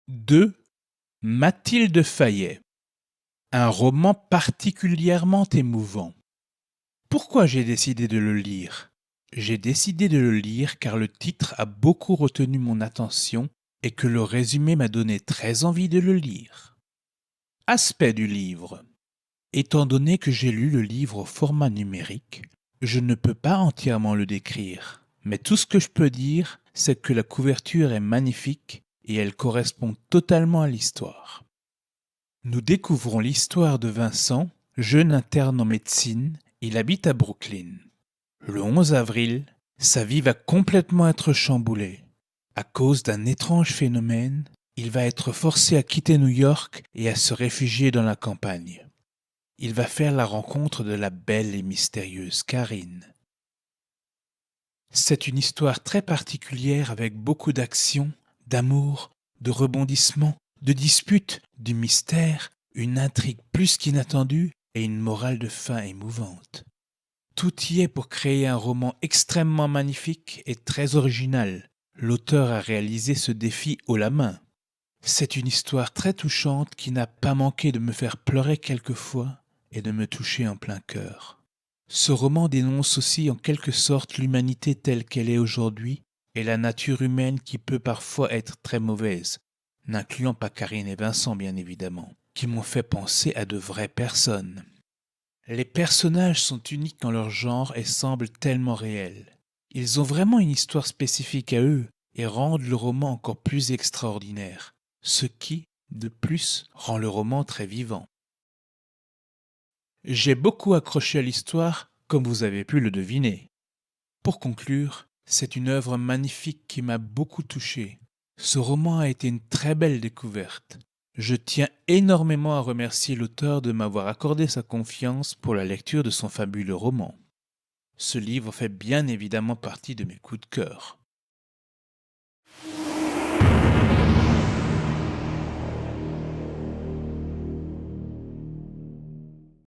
De Mathilde Fayet. Un roman particulièrement émouvant. Pourquoi j'ai décidé de le lire? J'ai décidé de le lire car le titre a beaucoup retenu mon attention et que le résumé m'a donné très envie de le lire. Aspect du livre. Étant donné que j'ai lu le livre au format numérique, je ne peux pas entièrement le décrire. Mais tout ce que je peux dire, c'est que la couverture est magnifique et elle correspond totalement à l'histoire. Nous découvrons l'histoire de Vincent, jeune interne en médecine. Il habite à Brooklyn. Le 11 avril, sa vie va complètement être chamboulée. À cause d'un étrange phénomène, il va être forcé à quitter New York et à se réfugier dans la campagne. Il va faire la rencontre de la belle et mystérieuse Karine. C'est une histoire très particulière avec beaucoup d'action, d'amour, de rebondissements, de disputes, du mystère, une intrigue plus qu'inattendue et une morale de fin émouvante. Tout y est pour créer un roman extrêmement magnifique et très original. L'auteur a réalisé ce défi haut la main. C'est une histoire très touchante qui n'a pas manqué de me faire pleurer quelquefois et de me toucher en plein cœur. Ce roman dénonce aussi en quelque sorte l'humanité telle qu'elle est aujourd'hui et la nature humaine qui peut parfois être très mauvaise, n'incluant pas Karine et Vincent bien évidemment, qui m'ont fait penser à de vraies personnes. Les personnages sont uniques en leur genre et semblent tellement réels. Ils ont vraiment une histoire spécifique à eux et rendent le roman encore plus extraordinaire, ce qui, de plus, rend le roman très vivant. J'ai beaucoup accroché à l'histoire, comme vous avez pu le deviner. Pour conclure, c'est une œuvre magnifique qui m'a beaucoup touché. Ce roman a été une très belle découverte. Je tiens énormément à remercier l'auteur de m'avoir accordé sa confiance pour la lecture de son fabuleux roman. Ce livre fait bien évidemment partie de mes coups de cœur.